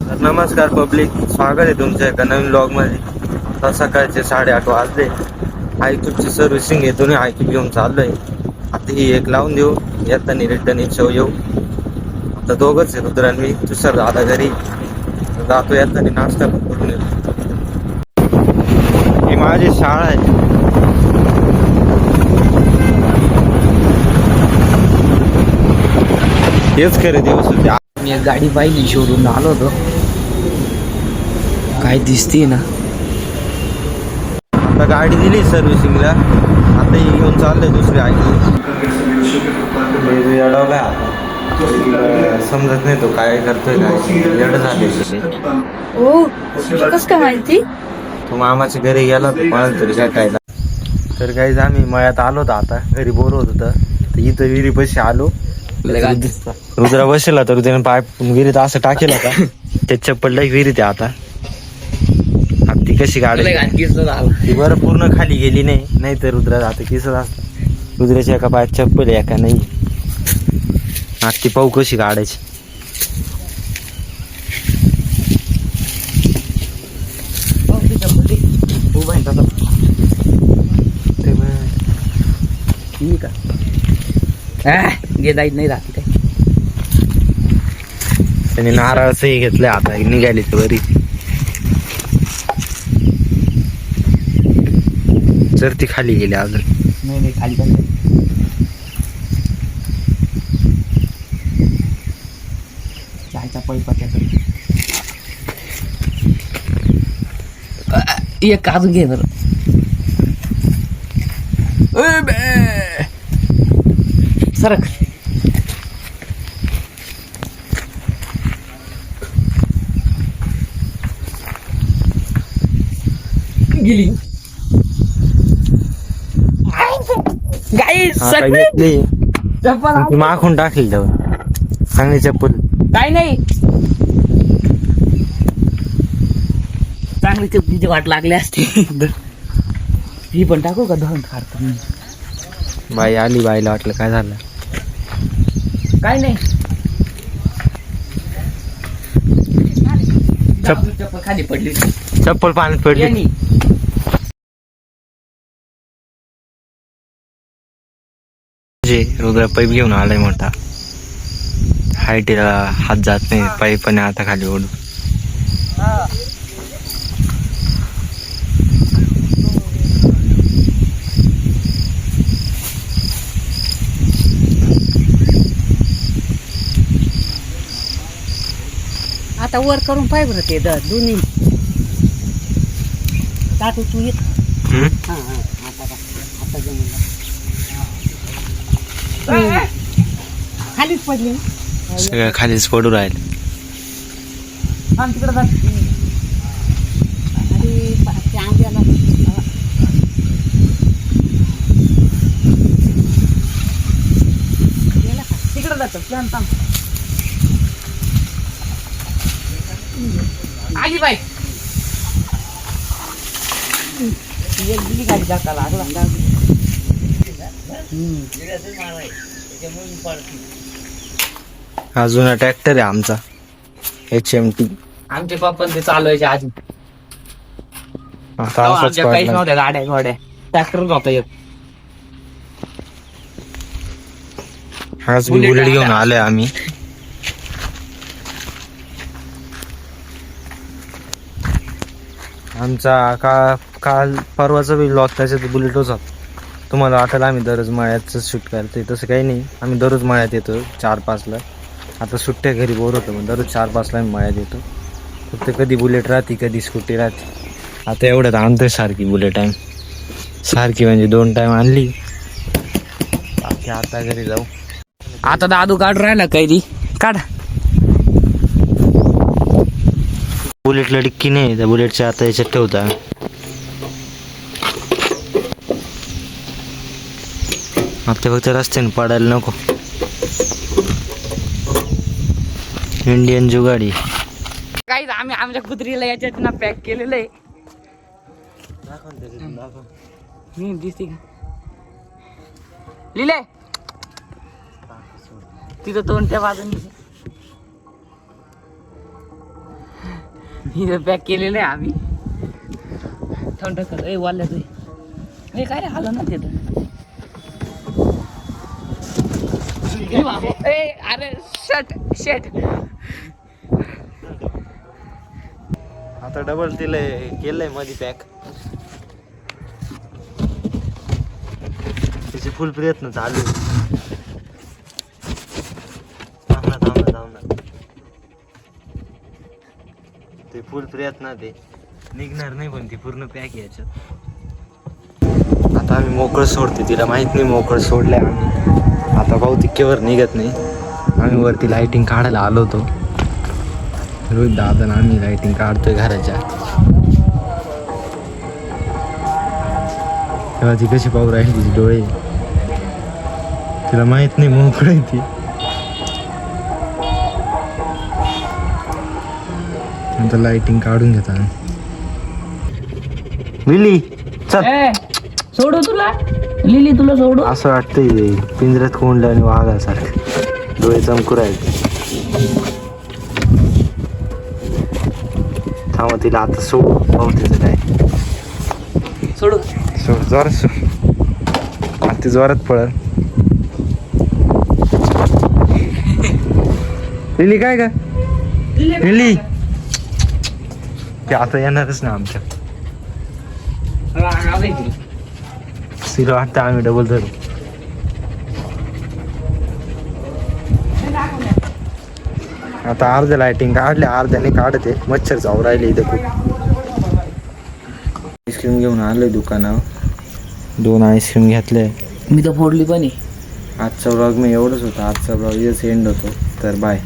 नमस्कार पब्लिक, स्वागत आहे तुमच्या एका नवीन ब्लॉग मध्ये. आता सकाळचे 8:30 वाजले. आयक्यूबची सर्व्हिसिंग आहे, दोन्ही आयक्यूब घेऊन चाललोय. आता ही एक लावून देऊ, येताना रिटर्न इच्छा येऊ. आता दोघंच आहे, रुद्र आणि मी. तुषार दादा घरी जातो, येताना नाश्ता पण करून येतो. ही माझी शाळा आहे. हेच खरे दिवस होते. मी एक गाडी पाहिली, शोरूम आलो होतो. काय दिसते ना. आता गाडी दिली सर्व्हिसिंगला, आता ही घेऊन चाललंय दुसरी आई. अडवलाय आता, समजत नाही तो काय करतोय, काय येड झाले. ओ कस काय माहिती? तो मामाच्या घरी गेला होता कोणाला तरी भेटायला. तर काही आम्ही मळ्यात आलो होतो. आता घरी बोर होत होतं, तर इथं विहिरी पैसे आलो. रुद्रा बसला तर त्याने पाय विहिरीत असं टाकेल होता, त्या चप्पल विहिरीत आहे. आता ती कशी गाडी ती बरं पूर्ण खाली गेली नाही तर रुद्रा आता किसत असत. रुद्राच्या एका पायात चप्पल एका नाही. आज ती पाहू कशी काढायची. जाईत नाही राहते काय. त्यांनी नारळाचंही घेतलंय, आता निघाली तर बरी. जर ती खाली गेली अजून नाही खाली पण चायचा पैपाच्याकडे एक काजू घे बरं. सरक गेली गाई. चप्पल माखून टाकली जाऊन चांगली चप्पल. काय नाही, चांगली चपलीची वाट लागली असते. ही पण टाकू का धन काढतो. बाई आली, बाईला वाटलं काय झालं. काय नाही, चप्पल खाली पडली, चप्पल पाण्यात पडली. रुद्रा पाईप घेऊन आलाय मोठा. हायटीला हात जात नाही, पाईपाने आता खाली ओढू. आता वर करून पाय बरं ते दोन्ही टाकू तू येत. खालीच पडली सगळं खालीच पडू राहील. तिकडे तिकडे जातो प्लॅन थांब. आली बाई एक दिली गाडी जाता लागला. हा जुना ट्रॅक्टर आहे आमचा, HMT. आमचे पप्पा ते चालवायचे आधी. आता असाच आमच्या काहीच पडला. नव्हत्या गाड्या घोड्या, ट्रॅक्टरच होता एक. आज मी बुलेट घेऊन आलोय आम्ही. आमचा काल परवाचा बी ब्लॉग त्याच्यात बुलेटच होता. तुम्हाला वाटेल आम्ही दररोज मळ्याचं शूट करतोय, तसं काही नाही. आम्ही दररोज मळ्यात येतो 4-5 ला. आता सुट्ट्या घरी बोर होतं, मग दररोज 4-5 ला आम्ही मळ्यात येतो. फक्त कधी बुलेट राहते, कधी स्कूटी राहते. आता एवढ्यात आणतोय सारखी बुलेट आहे, सारखी म्हणजे 2 टाइम आणली. बाकी आता घरी जाऊ. आता दादू काढ राहिला कैदी काढ. बुलेटला डिक्की नाही, त्या बुलेटच्या आता याच्यात ठेवता. आता फक्त रस्त्याने पडायला नको. इंडियन जुगाडी. काही आम्ही आमच्या कुत्रीला याच्यात ना पॅक केलेलं आहे. दिसते का लिहिले तिथं तोंड त्या बाजून. पॅक केलेलं आहे आम्ही. थंड कर ए वाल्या तू हे काय रे आलं ना तिथं. अरे शट आता डबल दिलंय केलंय मध्ये पॅक. त्याचे फुल प्रयत्न चालू आहे. थांब ना. ते फुल प्रयत्न ते निघणार नाही पण ती पूर्ण पॅक याच्यात. आता आम्ही मोकळं सोडते तिला माहित नाही मोकळं सोडलंय आम्ही. आता बहुतेक केवर निघत नाही. आम्ही वरती लाइटिंग काढायला आलो होतो. रोहित दादा आम्ही लाइटिंग काढतोय घराच्या. तेव्हा ती कशी पाहू राहील तिचे डोळे. तिला माहित नाही मोकळं आहे ती. आता लाइटिंग काढून घेता लिली चल. सोडू तुला लिली तुला सोडू. असं वाटतंय पिंजऱ्यात कोंडलं आणि वाघासारखं डोळे चमकू राहिले. थांबा तिला आता सोड पाहू तिचं काय. सोडू सोड जोरात सोड. आता जोरात पळत. लिली काय का लिली ते आता येणारच ना आमच्या. तिला वाटतं आम्ही डबल धरू. आता अर्ध्या लाइटिंग काढल्या अर्ध्याने काढते. मच्छर जाऊ राहिले इथं खूप. आईस्क्रीम घेऊन आलोय दुकानावर. 2 आईस्क्रीम घेतले. मी तर फोडली पण आहे. आजचा व्लॉग मी एवढंच होता. आजचा व्लॉग इथंच एंड होतो. तर बाय.